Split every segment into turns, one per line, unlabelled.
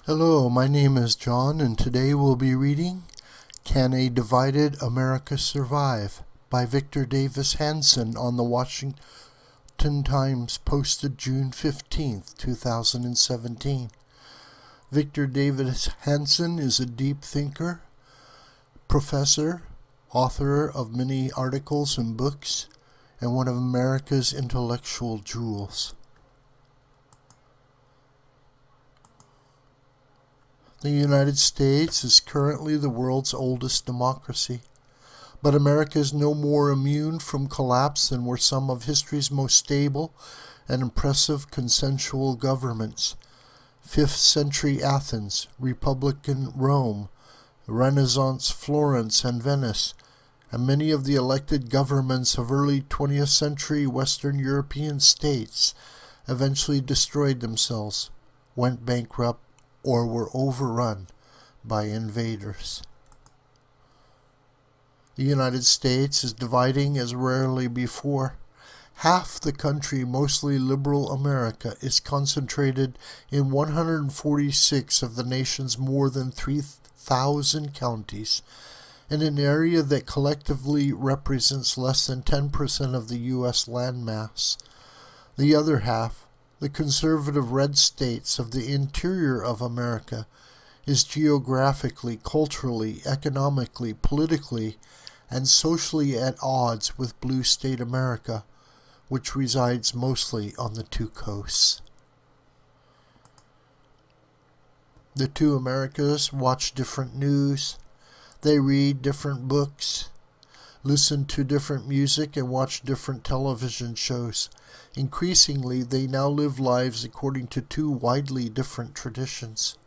Hello, my name is John, and today we'll be reading Can a Divided America Survive? By Victor Davis Hanson on the Washington Times, posted June 15th, 2017. Victor Davis Hanson is a deep thinker, professor, author of many articles and books, and one of America's intellectual jewels. The United States is currently the world's oldest democracy, but America is no more immune from collapse than were some of history's most stable and impressive consensual governments. 5th century Athens, Republican Rome, Renaissance Florence and Venice, and many of the elected governments of early 20th century Western European states eventually destroyed themselves, went bankrupt, or were overrun by invaders. The United States is dividing as rarely before. Half the country, mostly liberal America, is concentrated in 146 of the nation's more than 3,000 counties, in an area that collectively represents less than 10% of the U.S. landmass. The other half, the conservative red states of the interior of America, is geographically, culturally, economically, politically, and socially at odds with blue state America, which resides mostly on the two coasts. The two Americas watch different news, they read different books, listen to different music, and watch different television shows. Increasingly, they now live lives according to two widely different traditions.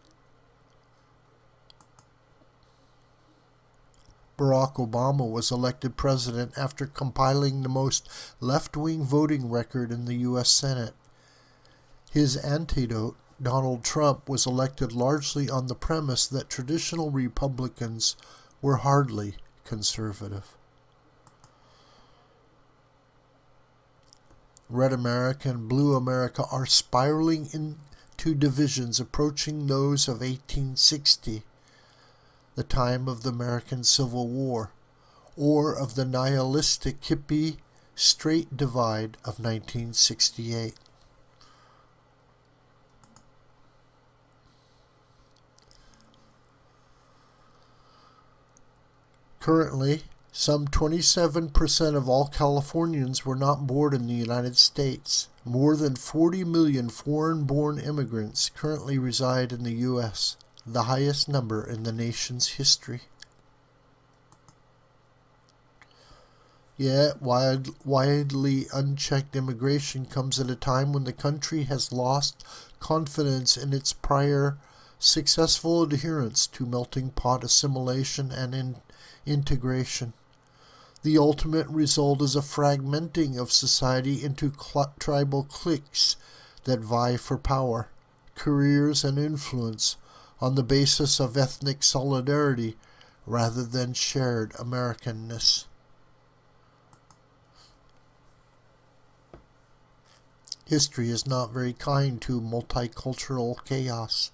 Barack Obama was elected president after compiling the most left-wing voting record in the U.S. Senate. His antidote, Donald Trump, was elected largely on the premise that traditional Republicans were hardly conservative. Red America and Blue America are spiraling into divisions approaching those of 1860, the time of the American Civil War, or of the nihilistic hippie straight divide of 1968. Currently, some 27% of all Californians were not born in the United States. More than 40 million foreign-born immigrants currently reside in the U.S., the highest number in the nation's history. Yet, widely unchecked immigration comes at a time when the country has lost confidence in its prior successful adherence to melting pot assimilation and integration. The ultimate result is a fragmenting of society into tribal cliques that vie for power, careers, and influence on the basis of ethnic solidarity rather than shared Americanness. History is not very kind to multicultural chaos,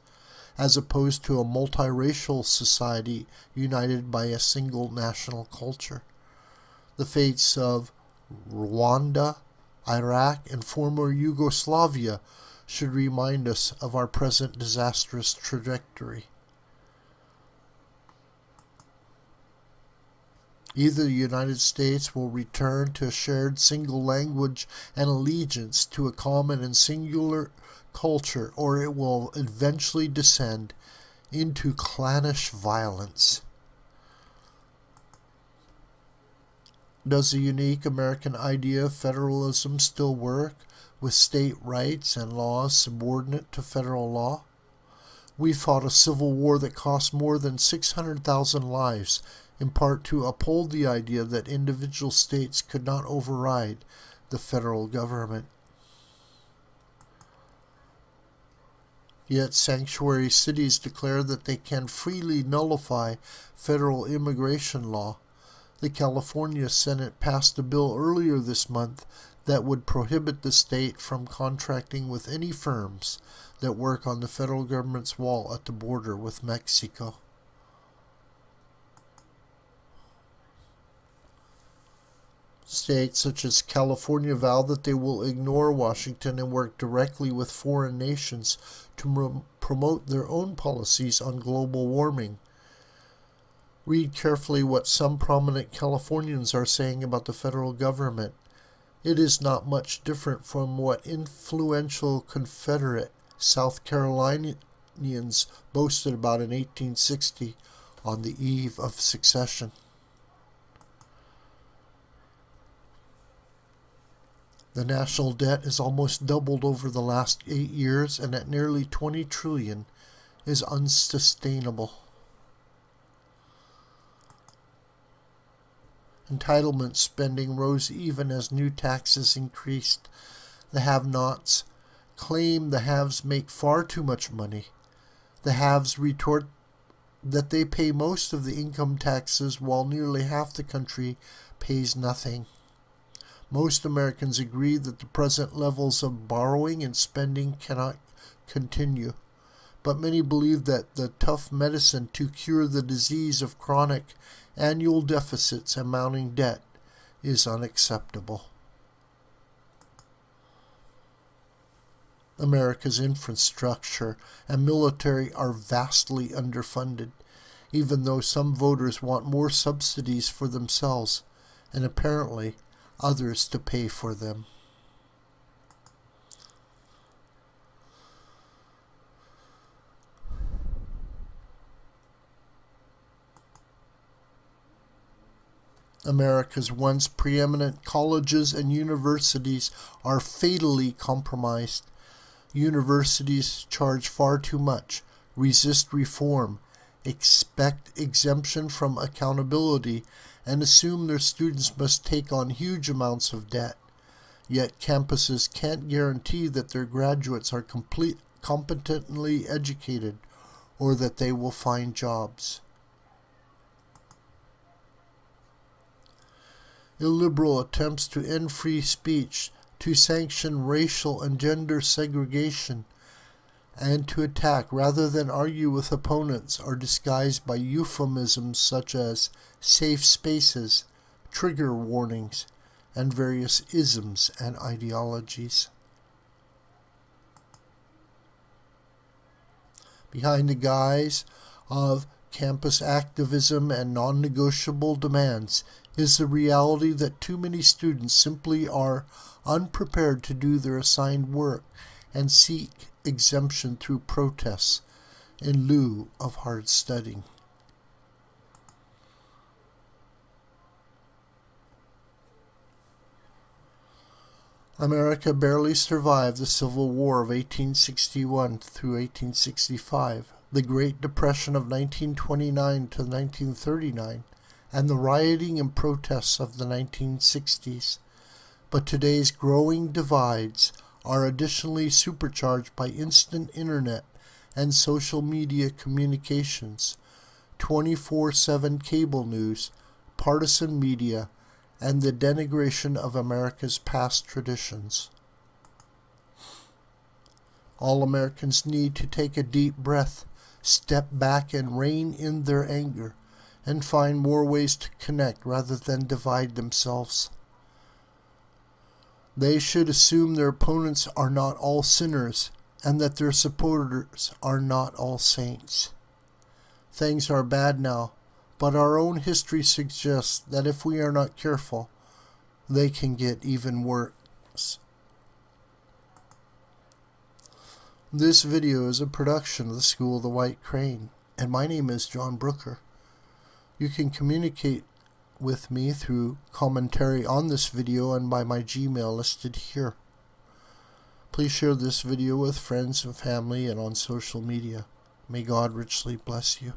as opposed to a multiracial society united by a single national culture. The fates of Rwanda, Iraq, and former Yugoslavia should remind us of our present disastrous trajectory. Either the United States will return to a shared single language and allegiance to a common and singular culture, or it will eventually descend into clannish violence. Does the unique American idea of federalism still work, with state rights and laws subordinate to federal law? We fought a civil war that cost more than 600,000 lives, in part to uphold the idea that individual states could not override the federal government. Yet sanctuary cities declare that they can freely nullify federal immigration law. The California Senate passed a bill earlier this month that would prohibit the state from contracting with any firms that work on the federal government's wall at the border with Mexico. States such as California vow that they will ignore Washington and work directly with foreign nations to promote their own policies on global warming. Read carefully what some prominent Californians are saying about the federal government. It is not much different from what influential Confederate South Carolinians boasted about in 1860 on the eve of secession. The national debt has almost doubled over the last 8 years, and at nearly $20 trillion is unsustainable. Entitlement spending rose even as new taxes increased. The have-nots claim the haves make far too much money. The haves retort that they pay most of the income taxes while nearly half the country pays nothing. Most Americans agree that the present levels of borrowing and spending cannot continue, but many believe that the tough medicine to cure the disease of chronic annual deficits and mounting debt is unacceptable. America's infrastructure and military are vastly underfunded, even though some voters want more subsidies for themselves, and apparently others to pay for them. America's once preeminent colleges and universities are fatally compromised. Universities charge far too much, resist reform, expect exemption from accountability, and assume their students must take on huge amounts of debt. Yet campuses can't guarantee that their graduates are competently educated or that they will find jobs. Illiberal attempts to end free speech, to sanction racial and gender segregation, and to attack rather than argue with opponents are disguised by euphemisms such as safe spaces, trigger warnings, and various isms and ideologies. Behind the guise of campus activism and non-negotiable demands is the reality that too many students simply are unprepared to do their assigned work and seek exemption through protests in lieu of hard studying. America barely survived the Civil War of 1861 through 1865, the Great Depression of 1929 to 1939, and the rioting and protests of the 1960s. But today's growing divides are additionally supercharged by instant internet and social media communications, 24/7 cable news, partisan media, and the denigration of America's past traditions. All Americans need to take a deep breath, step back and rein in their anger, and find more ways to connect rather than divide themselves. They should assume their opponents are not all sinners and that their supporters are not all saints. Things are bad now, but our own history suggests that if we are not careful, they can get even worse. This video is a production of the School of the White Crane, and my name is John Brooker. You can communicate with me through commentary on this video and by my Gmail listed here. Please share this video with friends and family and on social media. May God richly bless you.